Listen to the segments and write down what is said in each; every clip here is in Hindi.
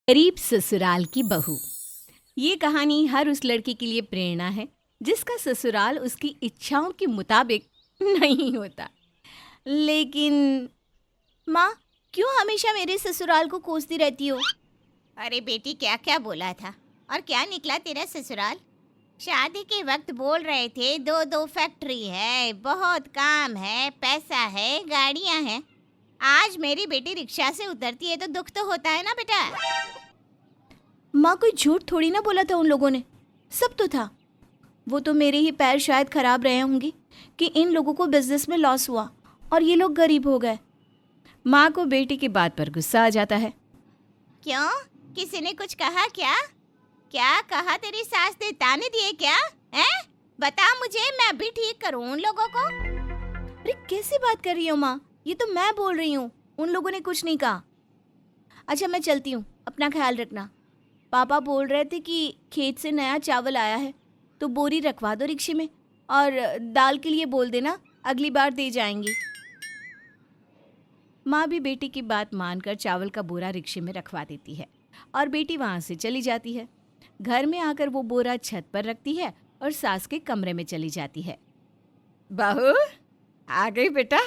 गरीब ससुराल की बहू। ये कहानी हर उस लड़की के लिए प्रेरणा है जिसका ससुराल उसकी इच्छाओं के मुताबिक नहीं होता। लेकिन माँ, क्यों हमेशा मेरे ससुराल को कोसती रहती हो? अरे बेटी, क्या क्या बोला था और क्या निकला तेरा ससुराल। शादी के वक्त बोल रहे थे दो दो फैक्ट्री है, बहुत काम है, पैसा है, गाड़ियां हैं। आज मेरी बेटी रिक्शा से उतरती है तो दुख तो होता है ना बेटा। माँ, कोई झूठ थोड़ी ना बोला था उन लोगों ने, सब तो था। वो तो मेरे ही पैर शायद खराब रहे होंगे कि इन लोगों को बिजनेस में लॉस हुआ और ये लोग गरीब हो गए। माँ को बेटी की बात पर गुस्सा आ जाता है। क्यों, किसी ने कुछ कहा क्या? क्या कहा? तेरी सास ने ताने दिए क्या? हैं? बता मुझे, मैं भी ठीक करूं उन लोगों को। अरे कैसी बात कर रही हो माँ, ये तो मैं बोल रही हूँ, उन लोगों ने कुछ नहीं कहा। अच्छा, मैं चलती हूँ, अपना ख्याल रखना। पापा बोल रहे थे कि खेत से नया चावल आया है तो बोरी रखवा दो रिक्शे में, और दाल के लिए बोल देना, अगली बार दे जाएंगी। माँ भी बेटी की बात मानकर चावल का बोरा रिक्शे में रखवा देती है और बेटी वहाँ से चली जाती है। घर में आकर वो बोरा छत पर रखती है और सास के कमरे में चली जाती है। बहू, आ गई बेटा।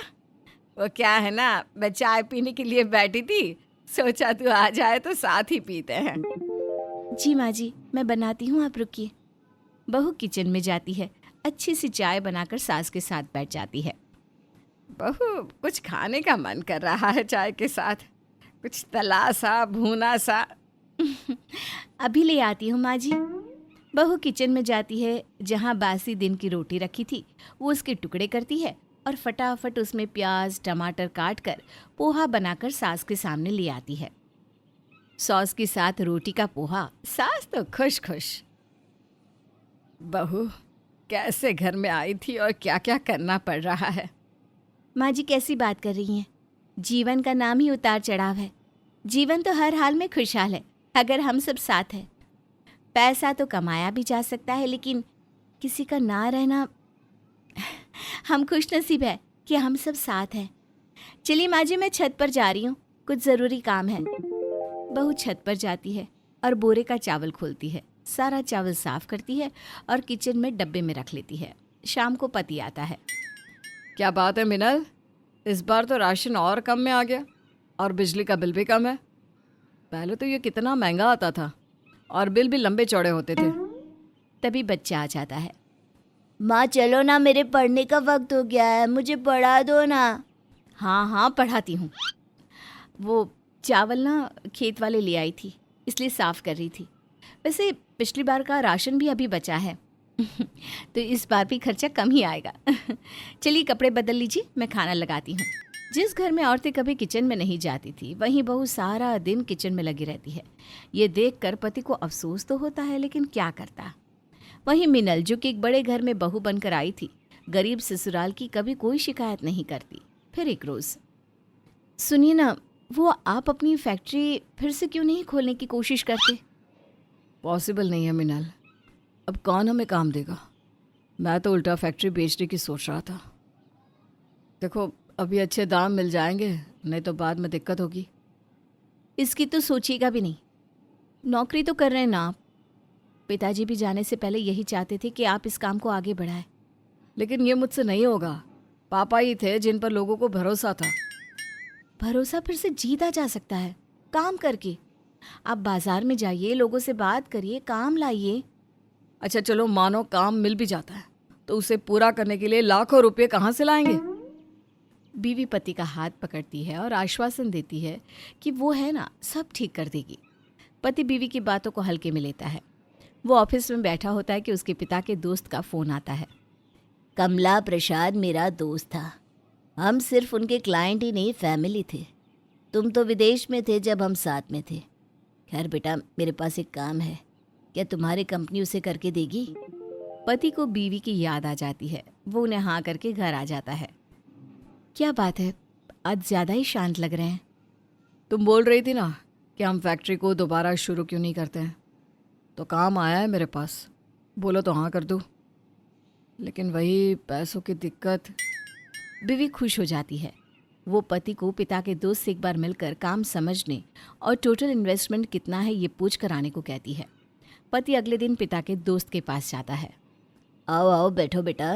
वो क्या है ना, मैं चाय पीने के लिए बैठी थी, सोचा तू आ जाए तो साथ ही पीते हैं। जी माँ जी, मैं बनाती हूँ, आप रुकिए। बहू किचन में जाती है, अच्छी सी चाय बनाकर सास के साथ बैठ जाती है। बहू, कुछ खाने का मन कर रहा है चाय के साथ, कुछ तला सा भुना सा। अभी ले आती हूँ माँ जी। बहू किचन में जाती है, जहाँ बासी दिन की रोटी रखी थी वो उसके टुकड़े करती है और फटाफट उसमें प्याज टमाटर काट कर पोहा बनाकर सास के सामने ले आती है। सॉस के साथ रोटी का पोहा, सास तो खुश खुश। बहू, कैसे घर में आई थी और क्या क्या करना पड़ रहा है। माँ जी, कैसी बात कर रही हैं? जीवन का नाम ही उतार चढ़ाव है। जीवन तो हर हाल में खुशहाल है अगर हम सब साथ हैं। पैसा तो कमाया भी जा सकता है, लेकिन किसी का ना रहना। हम खुश नसीब है कि हम सब साथ हैं। चलिए माँ जी, मैं छत पर जा रही हूँ, कुछ ज़रूरी काम है। बहू छत पर जाती है और बोरे का चावल खोलती है, सारा चावल साफ करती है और किचन में डब्बे में रख लेती है। शाम को पति आता है। क्या बात है मिनल, इस बार तो राशन और कम में आ गया और बिजली का बिल भी कम है। पहले तो ये कितना महंगा आता था और बिल भी लंबे चौड़े होते थे। तभी बच्चा आ जाता है। माँ चलो ना, मेरे पढ़ने का वक्त हो गया है, मुझे पढ़ा दो ना। हाँ हाँ, पढ़ाती हूँ। वो चावल ना खेत वाले ले आई थी, इसलिए साफ़ कर रही थी। वैसे पिछली बार का राशन भी अभी बचा है तो इस बार भी खर्चा कम ही आएगा। चलिए कपड़े बदल लीजिए, मैं खाना लगाती हूँ। जिस घर में औरतें कभी किचन में नहीं जाती थी, वहीं बहू सारा दिन किचन में लगी रहती है। ये देखकर पति को अफसोस तो होता है, लेकिन क्या करता। वहीं मिनल, जो कि एक बड़े घर में बहू बनकर आई थी, गरीब ससुराल की कभी कोई शिकायत नहीं करती। फिर एक रोज़, सुनिए ना, वो आप अपनी फैक्ट्री फिर से क्यों नहीं खोलने की कोशिश करते? पॉसिबल नहीं है मिनल, अब कौन हमें काम देगा। मैं तो उल्टा फैक्ट्री बेचने की सोच रहा था। देखो, अभी अच्छे दाम मिल जाएंगे, नहीं तो बाद में दिक्कत होगी। इसकी तो सोचिएगा भी नहीं। नौकरी तो कर रहे हैं ना आप। पिताजी भी जाने से पहले यही चाहते थे कि आप इस काम को आगे बढ़ाएं। लेकिन ये मुझसे नहीं होगा। पापा ही थे जिन पर लोगों को भरोसा था। भरोसा फिर से जीता जा सकता है काम करके। आप बाजार में जाइए, लोगों से बात करिए, काम लाइए। अच्छा चलो, मानो काम मिल भी जाता है तो उसे पूरा करने के लिए लाखों रुपए कहाँ से लाएंगे। बीवी पति का हाथ पकड़ती है और आश्वासन देती है कि वो है ना, सब ठीक कर देगी। पति बीवी की बातों को हल्के में लेता है। वो ऑफिस में बैठा होता है कि उसके पिता के दोस्त का फ़ोन आता है। कमला प्रसाद मेरा दोस्त था, हम सिर्फ उनके क्लाइंट ही नहीं, फैमिली थे। तुम तो विदेश में थे जब हम साथ में थे। खैर बेटा, मेरे पास एक काम है, क्या तुम्हारी कंपनी उसे करके देगी? पति को बीवी की याद आ जाती है। वो उन्हें हाँ करके घर आ जाता है। क्या बात है, आज ज़्यादा ही शांत लग रहे हैं। तुम बोल रही थी ना कि हम फैक्ट्री को दोबारा शुरू क्यों नहीं करते हैं, तो काम आया है मेरे पास, बोलो तो हाँ कर दूँ। लेकिन वही पैसों की दिक्कत। बीवी खुश हो जाती है। वो पति को पिता के दोस्त से एक बार मिलकर काम समझने और टोटल इन्वेस्टमेंट कितना है ये पूछ कर आने को कहती है। पति अगले दिन पिता के दोस्त के पास जाता है। आओ आओ बैठो बेटा।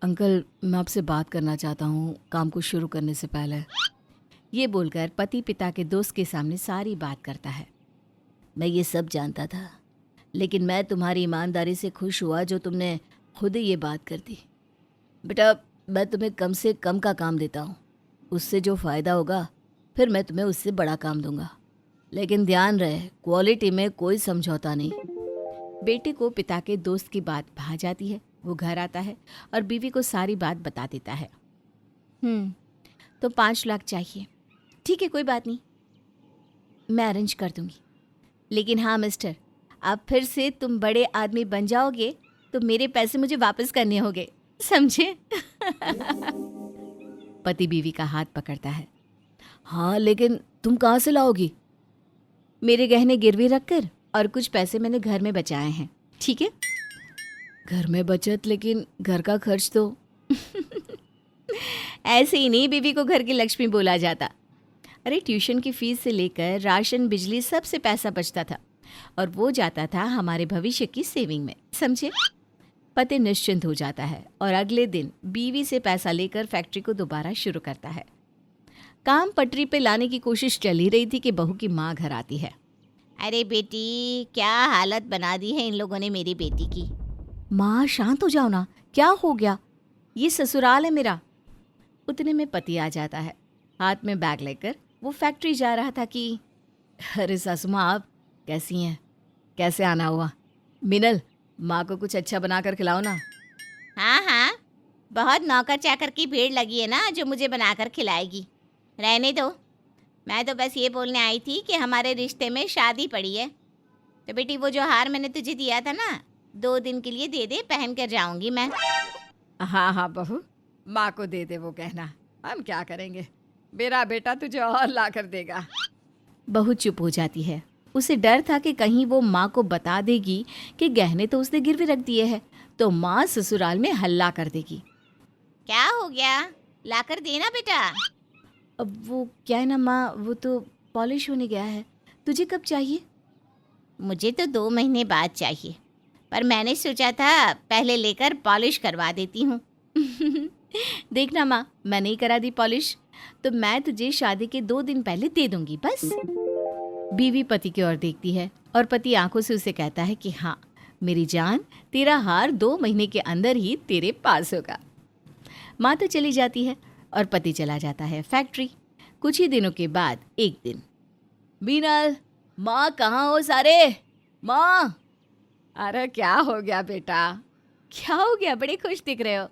अंकल, मैं आपसे बात करना चाहता हूँ काम को शुरू करने से पहले। ये बोलकर पति पिता के दोस्त के सामने सारी बात करता है। मैं ये सब जानता था, लेकिन मैं तुम्हारी ईमानदारी से खुश हुआ जो तुमने खुद ही ये बात कर दी। बेटा, मैं तुम्हें कम से कम का काम देता हूँ, उससे जो फ़ायदा होगा फिर मैं तुम्हें उससे बड़ा काम दूंगा, लेकिन ध्यान रहे क्वालिटी में कोई समझौता नहीं। बेटे को पिता के दोस्त की बात भा जाती है। वो घर आता है और बीवी को सारी बात बता देता है। तो 5 लाख चाहिए। ठीक है, कोई बात नहीं, मैं अरेंज कर दूंगी। लेकिन हाँ मिस्टर, आप फिर से तुम बड़े आदमी बन जाओगे तो मेरे पैसे मुझे वापस करने होंगे, समझे? पति बीवी का हाथ पकड़ता है। हाँ, लेकिन तुम कहाँ से लाओगी? मेरे गहने गिरवी रखकर और कुछ पैसे मैंने घर में बचाए हैं। ठीक है? घर में बचत, लेकिन घर का खर्च तो ऐसे ही नहीं बीवी को घर की लक्ष्मी बोला जाता। अरे ट्यूशन की फीस से लेकर राशन, बिजली, सबसे पैसा बचता था और वो जाता था हमारे भविष्य की सेविंग में, समझे? पति निश्चिंत हो जाता है और अगले दिन बीवी से पैसा लेकर फैक्ट्री को दोबारा शुरू करता है। काम पटरी पे लाने की कोशिश चल ही रही थी कि बहू की माँ घर आती है। अरे बेटी, क्या हालत बना दी है इन लोगों ने मेरी बेटी की। माँ शांत हो जाओ ना, क्या हो गया? ये ससुराल है मेरा। उतने में पति आ जाता है, हाथ में बैग लेकर। वो फैक्ट्री जा रहा था कि अरे सासू माँ, आप कैसी हैं? कैसे आना हुआ? मिनल, माँ को कुछ अच्छा बना कर खिलाओ ना। हाँ हाँ, बहुत नौकर चाकर की भीड़ लगी है ना जो मुझे बनाकर खिलाएगी। रहने दो, मैं तो बस ये बोलने आई थी कि हमारे रिश्ते में शादी पड़ी है। तो बेटी, वो जो हार मैंने तुझे दिया था ना, 2 दिन के लिए दे दे, पहन कर जाऊंगी मैं। हाँ हाँ बहू, माँ को दे दे वो गहना, हम क्या करेंगे, मेरा बेटा तुझे और ला कर देगा। बहू चुप हो जाती है। उसे डर था कि कहीं वो माँ को बता देगी कि गहने तो उसने गिरवी रख दिए हैं, तो माँ ससुराल में हल्ला कर देगी। क्या हो गया, लाकर देना बेटा। अब वो क्या है ना माँ, वो तो पॉलिश होने गया है। तुझे कब चाहिए? मुझे तो 2 महीने बाद चाहिए, पर मैंने सोचा था पहले लेकर पॉलिश करवा देती हूँ। देखना माँ, मैं नहीं करा दी पॉलिश तो मैं तुझे शादी के 2 दिन पहले दे दूंगी, बस। बीवी पति की ओर देखती है और पति आंखों से उसे कहता है कि हाँ मेरी जान, तेरा हार 2 महीने के अंदर ही तेरे पास होगा। माँ तो चली जाती है और पति चला जाता है फैक्ट्री। कुछ ही दिनों के बाद एक दिन, बीनल, माँ कहाँ हो सारे? माँ! अरे क्या हो गया बेटा? क्या हो गया, बड़े खुश दिख रहे हो?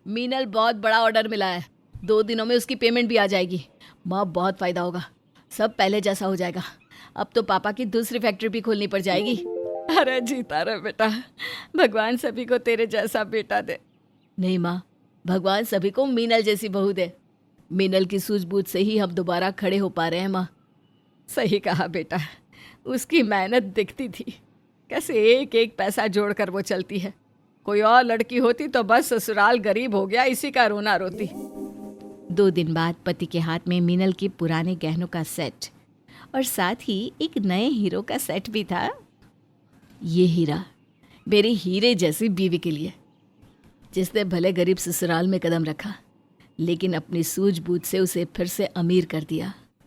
मीनल, बहुत बड़ा ऑर्डर मिला है, 2 दिनों में उसकी पेमेंट भी आ जाएगी। माँ, बहुत फ़ायदा होगा, सब पहले जैसा हो जाएगा। अब तो पापा की दूसरी फैक्ट्री भी खोलनी पड़ जाएगी। अरे जीता रहे बेटा, भगवान सभी को तेरे जैसा बेटा दे। नहीं माँ, भगवान सभी को मीनल जैसी बहू दे। मीनल की सूझबूझ से ही हम दोबारा खड़े हो पा रहे हैं माँ। सही कहा बेटा, उसकी मेहनत दिखती थी, कैसे एक एक पैसा जोड़कर वो चलती है। कोई और लड़की होती तो बस ससुराल गरीब हो गया इसी का रोना रोती। 2 दिन बाद पति के हाथ में मीनल के पुराने गहनों का सेट और साथ ही एक नए हीरो का सेट भी था। ये हीरा मेरी हीरे जैसी बीवी के लिए, जिसने भले गरीब ससुराल में कदम रखा लेकिन अपनी सूझबूझ से उसे फिर से अमीर कर दिया।